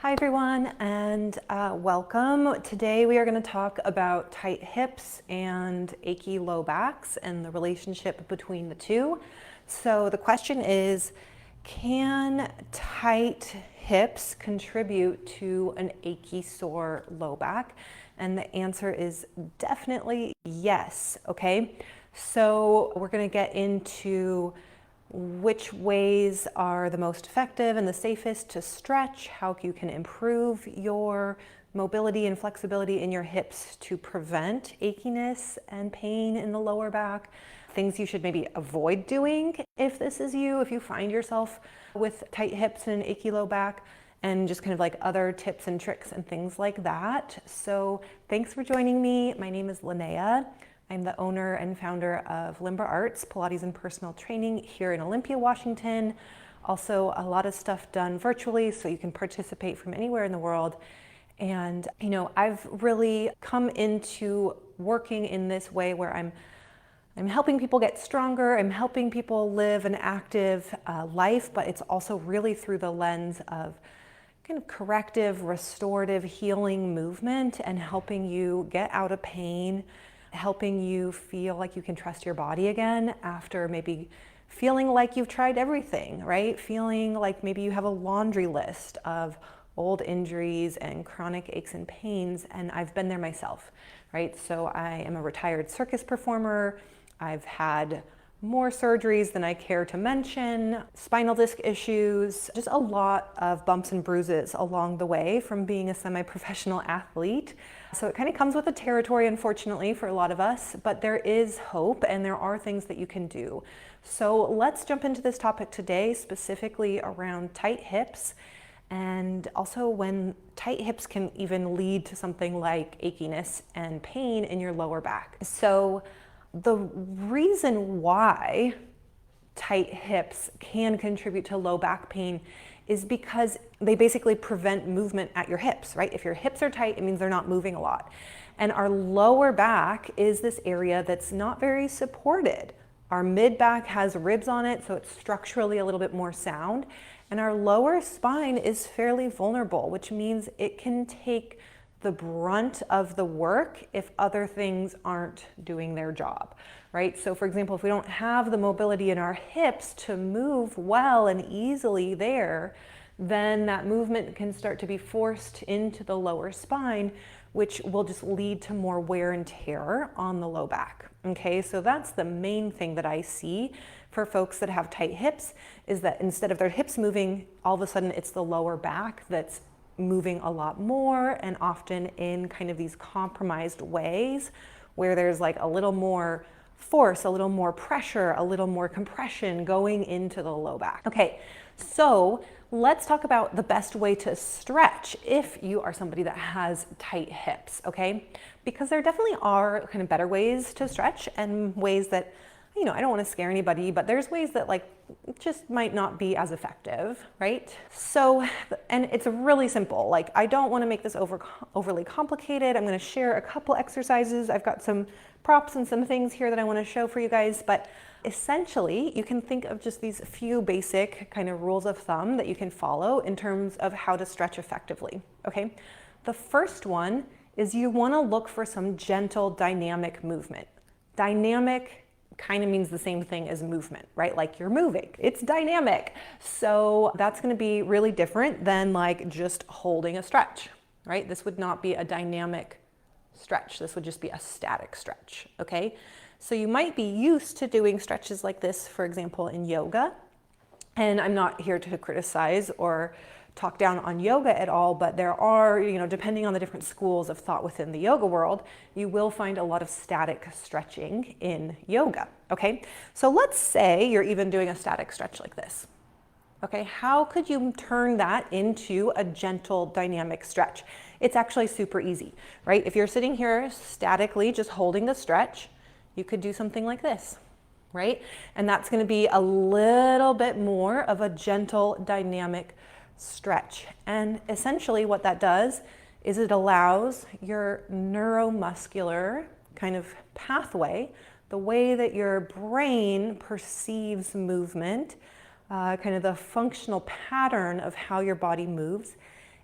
Hi everyone, and welcome. Today we are going to talk about tight hips and achy low backs and the relationship between the two. So the question is, can tight hips contribute to an achy, sore low back? And the answer is definitely yes, okay? So we're going to get into which ways are the most effective and the safest to stretch, how you can improve your mobility and flexibility in your hips to prevent achiness and pain in the lower back, things you should maybe avoid doing if this is you, if you find yourself with tight hips and an achy low back, and just kind of like other tips and tricks and things like that. So thanks for joining me. My name is Linnea. I'm the owner and founder of Limber Arts, Pilates and personal training here in Olympia, Washington. Also a lot of stuff done virtually, so you can participate from anywhere in the world. And I've really come into working in this way where I'm helping people get stronger, I'm helping people live an active life, but it's also really through the lens of kind of corrective, restorative, healing movement and helping you get out of pain, helping you feel like you can trust your body again after maybe feeling like you've tried everything, right? Feeling like maybe you have a laundry list of old injuries and chronic aches and pains, and I've been there myself, right? So I am a retired circus performer. I've had more surgeries than I care to mention, spinal disc issues, just a lot of bumps and bruises along the way from being a semi-professional athlete. So it kind of comes with the territory, unfortunately, for a lot of us, but there is hope and there are things that you can do. So let's jump into this topic today, specifically around tight hips, and also when tight hips can even lead to something like achiness and pain in your lower back. So the reason why tight hips can contribute to low back pain is because they basically prevent movement at your hips, right? If your hips are tight, it means they're not moving a lot. And our lower back is this area that's not very supported. Our mid back has ribs on it, so it's structurally a little bit more sound. And our lower spine is fairly vulnerable, which means it can take the brunt of the work if other things aren't doing their job, right? So for example, if we don't have the mobility in our hips to move well and easily there, then that movement can start to be forced into the lower spine, which will just lead to more wear and tear on the low back. Okay, so that's the main thing that I see for folks that have tight hips, is that instead of their hips moving, all of a sudden it's the lower back that's moving a lot more, and often in kind of these compromised ways where there's like a little more force, a little more pressure, a little more compression going into the low back. Okay, so let's talk about the best way to stretch if you are somebody that has tight hips, okay? Because there definitely are kind of better ways to stretch and ways that, I don't want to scare anybody, but there's ways that like just might not be as effective, right? So, and it's really simple. Like, I don't want to make this overly complicated. I'm going to share a couple exercises. I've got some props and some things here that I want to show for you guys, but essentially you can think of just these few basic kind of rules of thumb that you can follow in terms of how to stretch effectively, okay? The first one is you want to look for some gentle dynamic movement. Dynamic kind of means the same thing as movement, right? Like you're moving, it's dynamic. So that's going to be really different than like just holding a stretch, right? This would not be a dynamic stretch. This would just be a static stretch, okay? So you might be used to doing stretches like this, for example, in yoga. And I'm not here to criticize or talk down on yoga at all, but there are, depending on the different schools of thought within the yoga world, you will find a lot of static stretching in yoga, okay? So let's say you're even doing a static stretch like this, okay? How could you turn that into a gentle dynamic stretch? It's actually super easy, right? If you're sitting here statically just holding the stretch, you could do something like this, right? And that's going to be a little bit more of a gentle dynamic stretch. And essentially what that does is it allows your neuromuscular kind of pathway, the way that your brain perceives movement, kind of the functional pattern of how your body moves,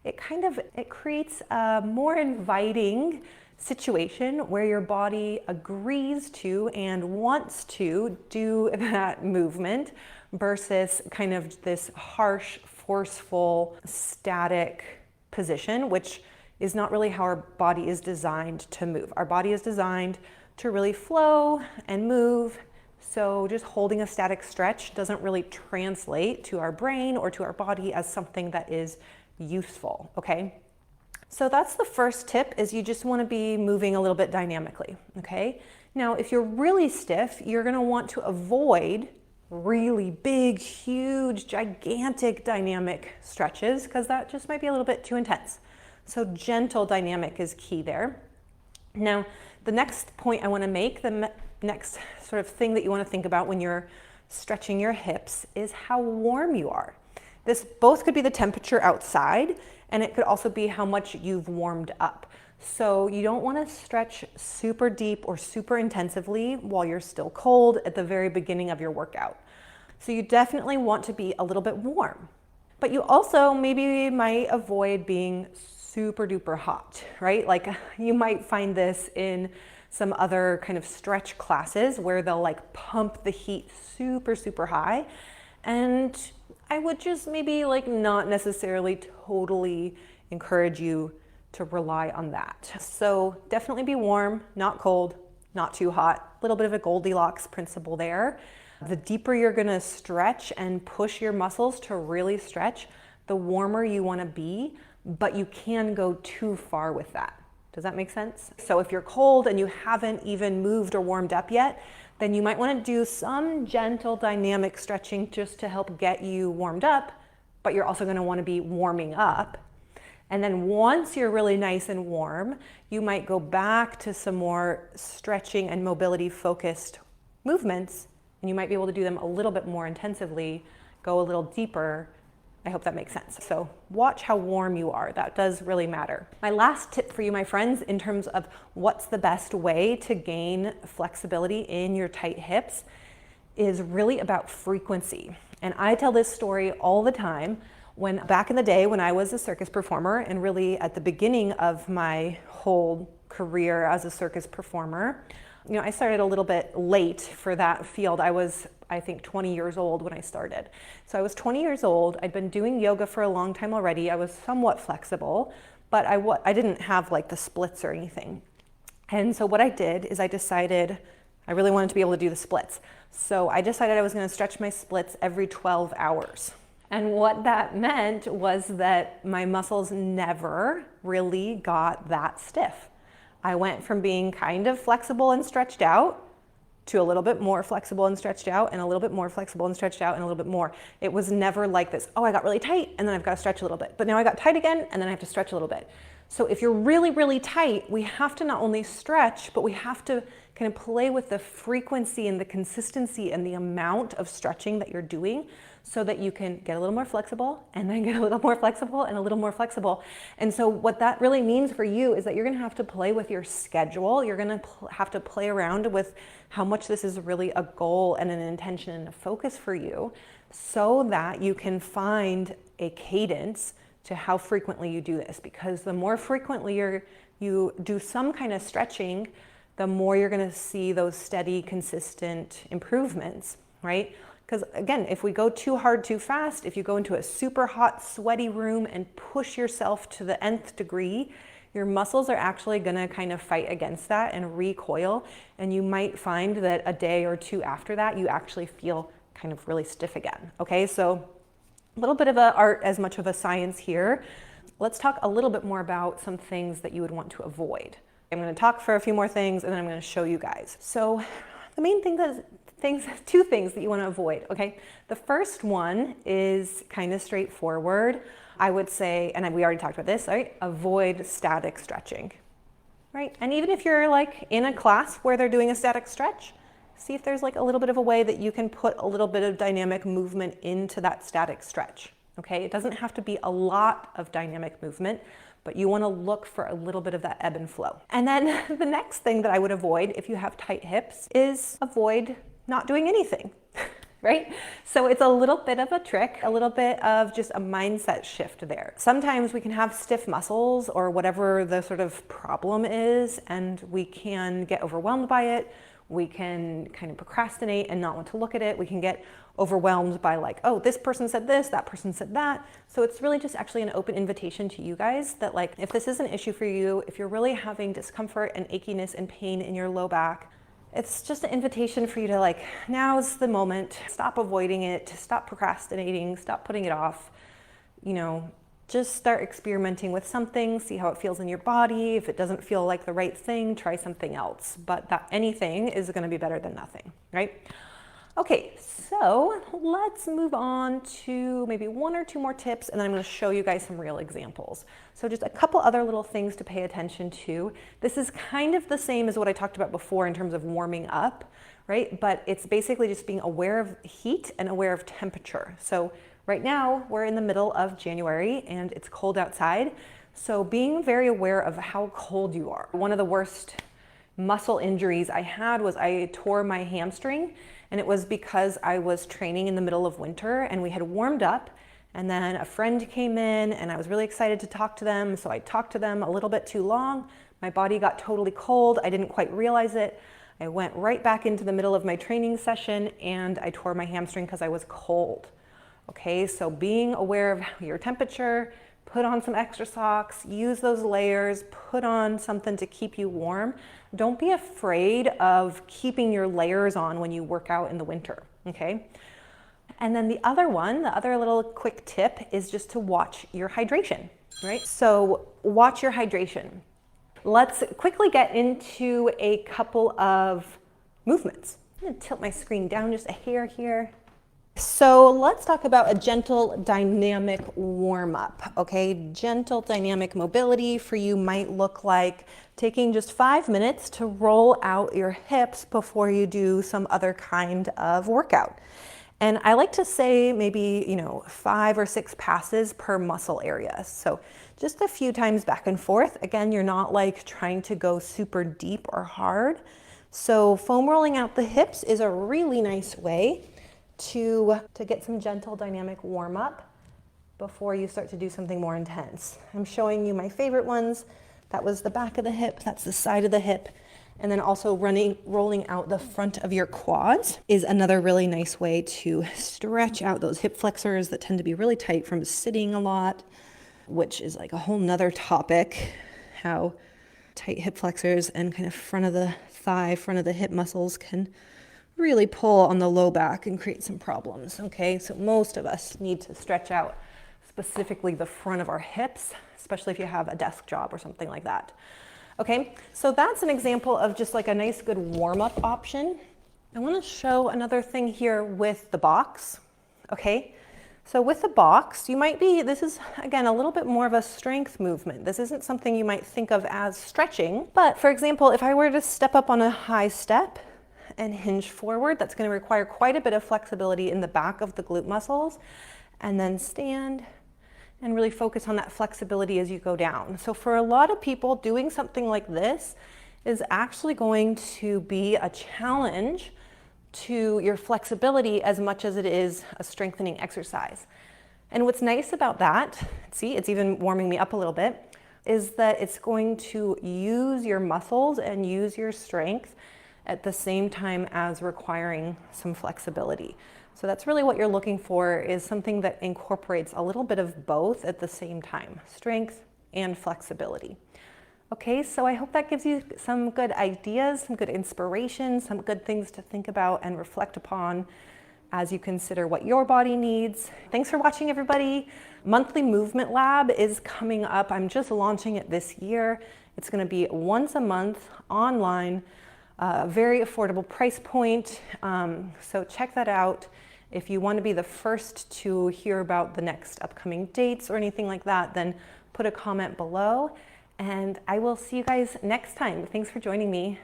it creates a more inviting situation where your body agrees to and wants to do that movement versus kind of this harsh, forceful, static position, which is not really how our body is designed to move. Our body is designed to really flow and move. So just holding a static stretch doesn't really translate to our brain or to our body as something that is useful, okay? So that's the first tip, is you just want to be moving a little bit dynamically, okay? Now, if you're really stiff, you're going to want to avoid really big, huge, gigantic dynamic stretches, because that just might be a little bit too intense. So gentle dynamic is key there. Now, the next point I want to make, the next sort of thing that you want to think about when you're stretching your hips, is how warm you are. This both could be the temperature outside, and it could also be how much you've warmed up. So you don't want to stretch super deep or super intensively while you're still cold at the very beginning of your workout. So you definitely want to be a little bit warm. But you also maybe might avoid being super duper hot, right? Like you might find this in some other kind of stretch classes where they'll like pump the heat super, super high. And I would just maybe like not necessarily totally encourage you to rely on that. So definitely be warm, not cold, not too hot. A little bit of a Goldilocks principle there. The deeper you're gonna stretch and push your muscles to really stretch, the warmer you wanna be, but you can go too far with that. Does that make sense? So if you're cold and you haven't even moved or warmed up yet, then you might want to do some gentle dynamic stretching just to help get you warmed up, but you're also going to want to be warming up. And then once you're really nice and warm, you might go back to some more stretching and mobility focused movements, and you might be able to do them a little bit more intensively, go a little deeper. I hope that makes sense. So watch how warm you are. That does really matter. My last tip for you, my friends, in terms of what's the best way to gain flexibility in your tight hips, is really about frequency. And I tell this story all the time. When back in the day when I was a circus performer, and really at the beginning of my whole career as a circus performer, you know, I started a little bit late for that field. I was, I think, 20 years old when I started. So I was 20 years old. I'd been doing yoga for a long time already. I was somewhat flexible, but I didn't have like the splits or anything. And so what I did is I decided I really wanted to be able to do the splits. So I decided I was going to stretch my splits every 12 hours. And what that meant was that my muscles never really got that stiff. I went from being kind of flexible and stretched out to a little bit more flexible and stretched out, and a little bit more flexible and stretched out, and a little bit more. It was never like this, oh, I got really tight and then I've got to stretch a little bit. But now I got tight again and then I have to stretch a little bit. So if you're really, really tight, we have to not only stretch, but we have to kind of play with the frequency and the consistency and the amount of stretching that you're doing, so that you can get a little more flexible and then get a little more flexible and a little more flexible. And so what that really means for you is that you're gonna have to play with your schedule. You're gonna have to play around with how much this is really a goal and an intention and a focus for you, so that you can find a cadence to how frequently you do this. Because the more frequently you do some kind of stretching, the more you're gonna see those steady, consistent improvements, right? Because again, if we go too hard too fast, if you go into a super hot, sweaty room and push yourself to the nth degree, your muscles are actually gonna kind of fight against that and recoil. And you might find that a day or two after that, you actually feel kind of really stiff again. Okay, so a little bit of an art as much of a science here. Let's talk a little bit more about some things that you would want to avoid. I'm gonna talk for a few more things and then I'm gonna show you guys. So the main thing is two things that you want to avoid, okay? The first one is kind of straightforward. I would say, and we already talked about this, right? Avoid static stretching, right? And even if you're like in a class where they're doing a static stretch, see if there's like a little bit of a way that you can put a little bit of dynamic movement into that static stretch, okay? It doesn't have to be a lot of dynamic movement, but you want to look for a little bit of that ebb and flow. And then the next thing that I would avoid if you have tight hips is avoid not doing anything. right? So it's a little bit of a trick, a little bit of just a mindset shift there. Sometimes we can have stiff muscles or whatever the sort of problem is, and we can get overwhelmed by it. We can kind of procrastinate and not want to look at it. We can get overwhelmed by like, oh, this person said this, that person said that. So it's really just actually an open invitation to you guys that like, if this is an issue for you, if you're really having discomfort and achiness and pain in your low back, it's just an invitation for you to like, now's the moment, stop avoiding it, stop procrastinating, stop putting it off, you know, just start experimenting with something, see how it feels in your body. If it doesn't feel like the right thing, try something else, but that anything is gonna be better than nothing, right? Okay, so let's move on to maybe one or two more tips, and then I'm going to show you guys some real examples. So just a couple other little things to pay attention to. This is kind of the same as what I talked about before in terms of warming up, right? But it's basically just being aware of heat and aware of temperature. So right now we're in the middle of January and it's cold outside. So being very aware of how cold you are. One of the worst muscle injuries I had was I tore my hamstring, and it was because I was training in the middle of winter and we had warmed up, and then a friend came in and I was really excited to talk to them. So I talked to them a little bit too long. My body got totally cold. I didn't quite realize it. I went right back into the middle of my training session and I tore my hamstring because I was cold. Okay, so being aware of your temperature, put on some extra socks, use those layers, put on something to keep you warm. Don't be afraid of keeping your layers on when you work out in the winter, okay? And then the other little quick tip is just to watch your hydration, right? So watch your hydration. Let's quickly get into a couple of movements. I'm gonna tilt my screen down just a hair here. So let's talk about a gentle dynamic warm up, okay? Gentle dynamic mobility for you might look like taking just 5 minutes to roll out your hips before you do some other kind of workout. And I like to say maybe, 5 or 6 passes per muscle area. So just a few times back and forth. Again, you're not like trying to go super deep or hard. So foam rolling out the hips is a really nice way to get some gentle dynamic warm up before you start to do something more intense. I'm showing you my favorite ones. That was the back of the hip, that's the side of the hip. And then also rolling out the front of your quads is another really nice way to stretch out those hip flexors that tend to be really tight from sitting a lot, which is like a whole nother topic, how tight hip flexors and kind of front of the thigh, front of the hip muscles can really pull on the low back and create some problems, okay? So most of us need to stretch out specifically the front of our hips, especially if you have a desk job or something like that. Okay, so that's an example of just like a nice good warm-up option. I want to show another thing here with the box, okay? So with the box, this is again a little bit more of a strength movement. This isn't something you might think of as stretching, but for example, if I were to step up on a high step and hinge forward, that's going to require quite a bit of flexibility in the back of the glute muscles, and then stand and really focus on that flexibility as you go down. So for a lot of people, doing something like this is actually going to be a challenge to your flexibility as much as it is a strengthening exercise. And what's nice about that, see, it's even warming me up a little bit, is that it's going to use your muscles and use your strength at the same time as requiring some flexibility. So that's really what you're looking for, is something that incorporates a little bit of both at the same time, strength and flexibility. Okay, so I hope that gives you some good ideas, some good inspiration, some good things to think about and reflect upon as you consider what your body needs. Thanks for watching, everybody. Monthly Movement Lab is coming up. I'm just launching it this year. It's going to be once a month online. Very affordable price point, so check that out. If you want to be the first to hear about the next upcoming dates or anything like that, then put a comment below, and I will see you guys next time. Thanks for joining me.